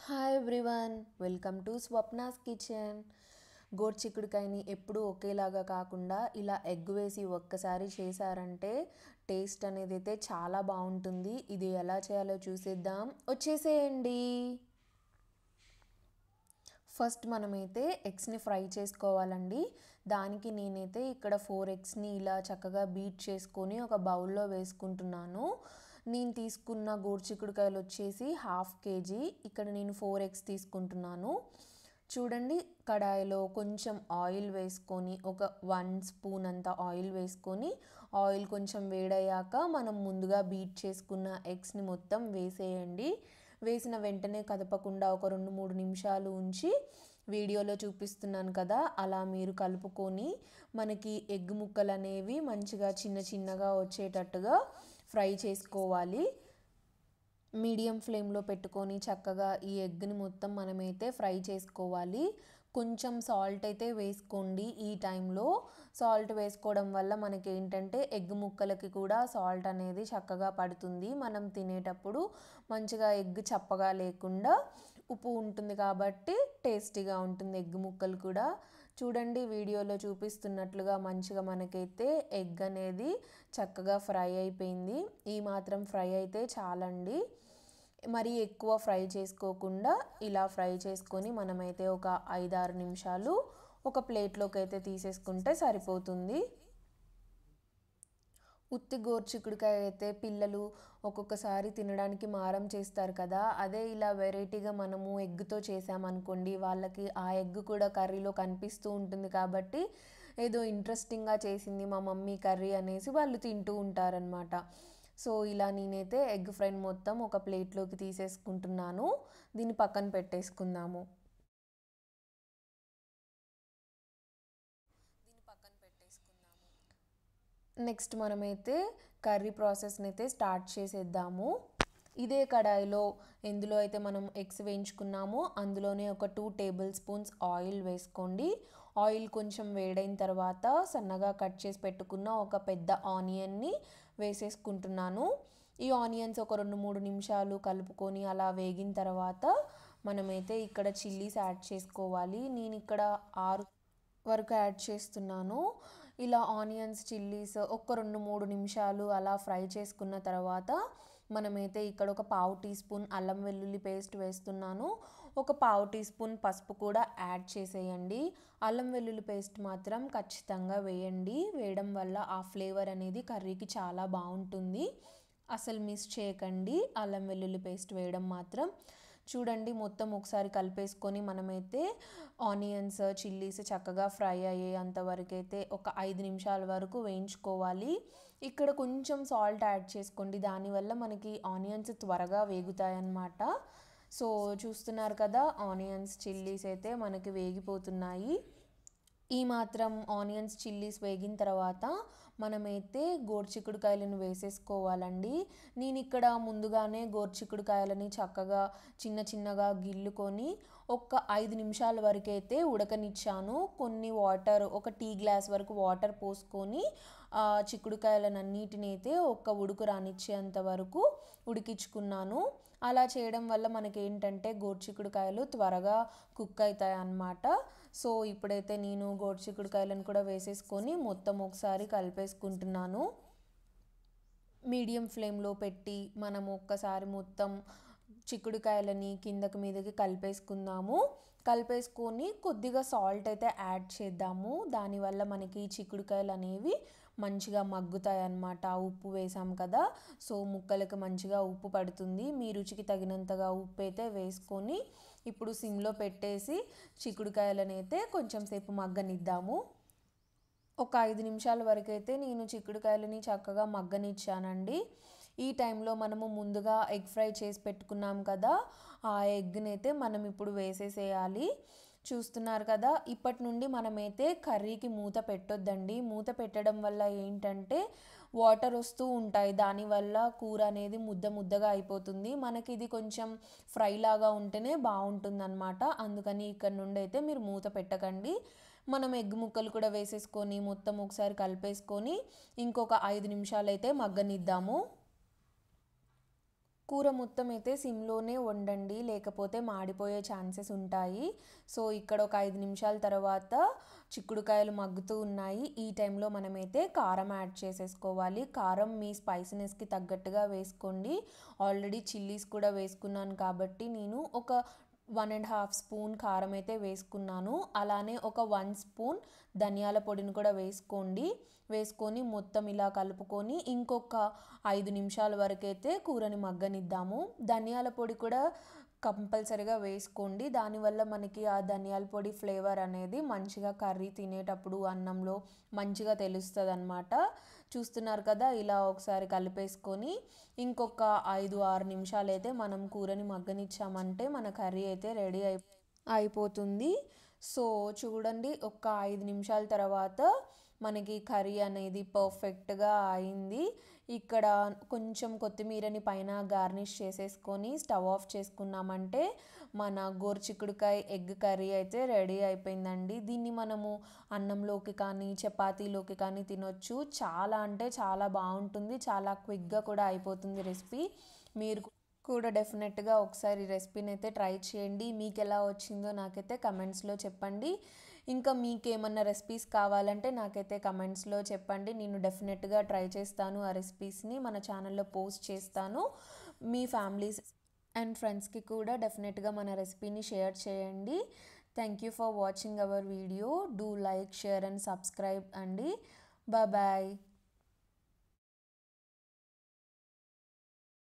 Hi everyone, welcome to Swapna's kitchen. గోరుచిక్కుడుకాయని ఎప్పుడూ ఒకేలాగా కాకుండా ఇలా ఎగ్ వేసి ఒక్కసారి చేశారంటే టేస్ట్ అనేది అయితే చాలా బాగుంటుంది. ఇది ఎలా చేయాలో చూసేద్దాం, వచ్చేసేయండి. ఫస్ట్ మనమైతే ఎగ్స్ని ఫ్రై చేసుకోవాలండి. దానికి నేనైతే ఇక్కడ 4 ఎగ్స్ని ఇలా చక్కగా బీట్ చేసుకొని ఒక బౌల్లో వేసుకుంటున్నాను. నేను తీసుకున్న గోరుచిక్కుడుకాయలు వచ్చేసి 1/2 kg. ఇక్కడ నేను 4 ఎగ్స్ తీసుకుంటున్నాను. చూడండి, కడాయిలో కొంచెం ఆయిల్ వేసుకొని ఒక 1 స్పూన్ అంత ఆయిల్ వేసుకొని ఆయిల్ కొంచెం వేడయ్యాక మనం ముందుగా బీట్ చేసుకున్న ఎగ్స్ని మొత్తం వేసేయండి. వేసిన వెంటనే కదపకుండా ఒక 2-3 నిమిషాలు ఉంచి వీడియోలో చూపిస్తున్నాను కదా అలా మీరు కలుపుకొని మనకి ఎగ్ ముక్కలు అనేవి మంచిగా చిన్న చిన్నగా వచ్చేటట్టుగా ఫ్రై చేసుకోవాలి. మీడియం ఫ్లేమ్లో పెట్టుకొని చక్కగా ఈ ఎగ్ని మొత్తం మనమైతే ఫ్రై చేసుకోవాలి. కొంచెం సాల్ట్ అయితే వేసుకోండి. ఈ టైంలో సాల్ట్ వేసుకోవడం వల్ల మనకి ఏంటంటే ఎగ్ ముక్కలకి కూడా సాల్ట్ అనేది చక్కగా పడుతుంది. మనం తినేటప్పుడు మంచిగా ఎగ్ చప్పగా లేకుండా ఉప్పు ఉంటుంది కాబట్టి టేస్టీగా ఉంటుంది ఎగ్ ముక్కలు కూడా. చూడండి, వీడియోలో చూపిస్తున్నట్లుగా మంచిగా మనకైతే ఎగ్ అనేది చక్కగా ఫ్రై అయిపోయింది. ఈ మాత్రం ఫ్రై అయితే చాలండి. మరీ ఎక్కువ ఫ్రై చేసుకోకుండా ఇలా ఫ్రై చేసుకొని మనమైతే ఒక 5-6 నిమిషాలు ఒక ప్లేట్లోకి అయితే తీసేసుకుంటే సరిపోతుంది. ఉత్తి గోరుచిక్కుడుకాయ అయితే పిల్లలు ఒక్కొక్కసారి తినడానికి మారం చేస్తారు కదా. అదే ఇలా వెరైటీగా మనము ఎగ్తో చేసామనుకోండి, వాళ్ళకి ఆ ఎగ్ కూడా కర్రీలో కనిపిస్తూ ఉంటుంది కాబట్టి ఏదో ఇంట్రెస్టింగ్గా చేసింది మా మమ్మీ కర్రీ అనేసి వాళ్ళు తింటూ ఉంటారనమాట. సో ఇలా నేనైతే ఎగ్ ఫ్రైని మొత్తం ఒక ప్లేట్లోకి తీసేసుకుంటున్నాను. దీన్ని పక్కన పెట్టేసుకుందాము. నెక్స్ట్ మనమైతే కర్రీ ప్రాసెస్ని అయితే స్టార్ట్ చేసేద్దాము. ఇదే కడాయిలో ఎందులో అయితే మనం ఎగ్స్ వేయించుకున్నామో అందులోనే ఒక 2 టేబుల్ స్పూన్స్ ఆయిల్ వేసుకోండి. ఆయిల్ కొంచెం వేడైన తర్వాత సన్నగా కట్ చేసి పెట్టుకున్న ఒక పెద్ద ఆనియన్ని వేసేసుకుంటున్నాను. ఈ ఆనియన్స్ ఒక 2-3 నిమిషాలు కలుపుకొని అలా వేగిన తర్వాత మనమైతే ఇక్కడ చిల్లీస్ యాడ్ చేసుకోవాలి. నేను ఇక్కడ 6 వరకు యాడ్ చేస్తున్నాను. ఇలా ఆనియన్స్ చిల్లీస్ ఒక 2-3 నిమిషాలు అలా ఫ్రై చేసుకున్న తర్వాత మనమైతే ఇక్కడ ఒక 1/2 టీ స్పూన్ అల్లం వెల్లుల్లి పేస్ట్ వేస్తున్నాను. ఒక 1/2 టీ స్పూన్ పసుపు కూడా యాడ్ చేసేయండి. అల్లం వెల్లుల్లి పేస్ట్ మాత్రం ఖచ్చితంగా వేయండి. వేయడం వల్ల ఆ ఫ్లేవర్ అనేది కర్రీకి చాలా బాగుంటుంది. అసలు మిస్ చేయకండి అల్లం వెల్లుల్లి పేస్ట్ వేయడం మాత్రం. చూడండి, మొత్తం ఒకసారి కలిపేసుకొని మనమైతే ఆనియన్స్ చిల్లీస్ చక్కగా ఫ్రై అయ్యేంత వరకు అయితే ఒక 5 నిమిషాల వరకు వేయించుకోవాలి. ఇక్కడ కొంచెం సాల్ట్ యాడ్ చేసుకోండి, దానివల్ల మనకి ఆనియన్స్ త్వరగా వేగుతాయన్నమాట. సో చూస్తున్నారు కదా, ఆనియన్స్ చిల్లీస్ అయితే మనకి వేగిపోతున్నాయి. ఈ మాత్రం ఆనియన్స్ చిల్లీస్ వేగిన తర్వాత మనమైతే గోరుచిక్కుడుకాయలను వేసేసుకోవాలండి. నేను ఇక్కడ ముందుగానే గోరుచిక్కుడుకాయలని చక్కగా చిన్న చిన్నగా గిల్లుకొని ఒక 5 నిమిషాల వరకు అయితే ఉడకనిచ్చాను. కొన్ని వాటర్, ఒక టీ గ్లాస్ వరకు వాటర్ పోసుకొని చిక్కుడుకాయలన్నిటిని అయితే ఒక్క ఉడుకు రానిచ్చేంత వరకు ఉడికించుకున్నాను. అలా చేయడం వల్ల మనకేంటంటే గోరుచిక్కుడుకాయలు త్వరగా కుక్ అవుతాయి అన్నమాట. సో ఇప్పుడైతే నేను గోరుచిక్కుడుకాయలను కూడా వేసేసుకొని మొత్తం ఒకసారి కలిపేసుకుంటున్నాను. మీడియం ఫ్లేమ్లో పెట్టి మనం ఒక్కసారి మొత్తం చిక్కుడుకాయలని కిందకి మీదకి కలిపేసుకుందాము. కలిపేసుకొని కొద్దిగా సాల్ట్ అయితే యాడ్ చేద్దాము. దానివల్ల మనకి చిక్కుడుకాయలు అనేవి మంచిగా మగ్గుతాయి అన్నమాట. ఉప్పు వేసాం కదా, సో ముక్కలకు మంచిగా ఉప్పు పడుతుంది. మీ రుచికి తగినంతగా ఉప్పు అయితే వేసుకొని ఇప్పుడు సిమ్లో పెట్టేసి చిక్కుడుకాయలను అయితే కొంచెం సేపు మగ్గనిద్దాము. ఒక 5 నిమిషాల వరకు అయితే నేను చిక్కుడుకాయలని చక్కగా మగ్గనిచ్చానండి. ఈ టైంలో మనము ముందుగా ఎగ్ ఫ్రై చేసి పెట్టుకున్నాం కదా, ఆ ఎగ్ని అయితే మనం ఇప్పుడు వేసేసేయాలి. చూస్తున్నారు కదా, ఇప్పటి నుండి మనమైతే కర్రీకి మూత పెట్టొద్దండి. మూత పెట్టడం వల్ల ఏంటంటే వాటర్ వస్తూ ఉంటాయి, దానివల్ల కూర అనేది ముద్ద ముద్దగా అయిపోతుంది. మనకి ఇది కొంచెం ఫ్రై లాగా ఉంటేనే బాగుంటుంది అన్నమాట. అందుకని ఇక్కడ నుండి అయితే మీరు మూత పెట్టకండి. మనం ఎగ్ ముక్కలు కూడా వేసేసుకొని మొత్తం ఒకసారి కలిపేసుకొని ఇంకొక 5 నిమిషాలు అయితే మగ్గనిద్దాము. కూర మొత్తం అయితే సిమ్లోనే వండండి, లేకపోతే మాడిపోయే ఛాన్సెస్ ఉంటాయి. సో ఇక్కడ ఒక 5 నిమిషాల తర్వాత చిక్కుడుకాయలు మగ్గుతూ ఉన్నాయి. ఈ టైంలో మనమైతే కారం యాడ్ చేసేసుకోవాలి. కారం మీ స్పైసీనెస్కి తగ్గట్టుగా వేసుకోండి. ఆల్రెడీ చిల్లీస్ కూడా వేసుకున్నాను కాబట్టి నేను ఒక 1.5 స్పూన్ కారం అయితే వేసుకున్నాను. అలానే ఒక 1 స్పూన్ ధనియాల పొడిని కూడా వేసుకొని మొత్తం ఇలా కలుపుకొని ఇంకొక 5 నిమిషాల వరకు అయితే కూరని మగ్గనిద్దాము. ధనియాల పొడి కూడా కంపల్సరీగా వేసుకోండి. దానివల్ల మనకి ఆ ధనియాల పొడి ఫ్లేవర్ అనేది మంచిగా కర్రీ తినేటప్పుడు అన్నంలో మంచిగా తెలుస్తుంది అన్నమాట. చూస్తున్నారు కదా, ఇలా ఒకసారి కలిపేసుకొని ఇంకొక 5-6 నిమిషాలు అయితే మనం కూరని మగ్గనిచ్చామంటే మన కర్రీ అయితే రెడీ అయిపోతుంది. సో చూడండి, ఒక 5 నిమిషాల తర్వాత మనకి కర్రీ అనేది పర్ఫెక్ట్గా అయింది. ఇక్కడ కొంచెం కొత్తిమీరని పైన గార్నిష్ చేసేసుకొని స్టవ్ ఆఫ్ చేసుకున్నామంటే మన గోరుచిక్కుడుకాయ ఎగ్ కర్రీ అయితే రెడీ అయిపోయిందండి. దీన్ని మనము అన్నంలోకి కానీ చపాతీలోకి కానీ తినొచ్చు. చాలా అంటే చాలా బాగుంటుంది, చాలా క్విక్గా కూడా అయిపోతుంది రెసిపీ. మీరు కూడా డెఫినెట్గా ఒకసారి రెసిపీని అయితే ట్రై చేయండి. మీకు ఎలా వచ్చిందో నాకైతే కమెంట్స్లో చెప్పండి. ఇంకా మీకు ఏమన్నా రెసిపీస్ కావాలంటే నాకైతే కమెంట్స్లో చెప్పండి. నేను డెఫినెట్గా ట్రై చేస్తాను. ఆ రెసిపీస్ని మన ఛానల్లో పోస్ట్ చేస్తాను. మీ ఫ్యామిలీస్ అండ్ ఫ్రెండ్స్కి కూడా డెఫినెట్గా మన రెసిపీని షేర్ చేయండి. Thank you for watching our video. Do like, share and subscribe అండి. బాయ్.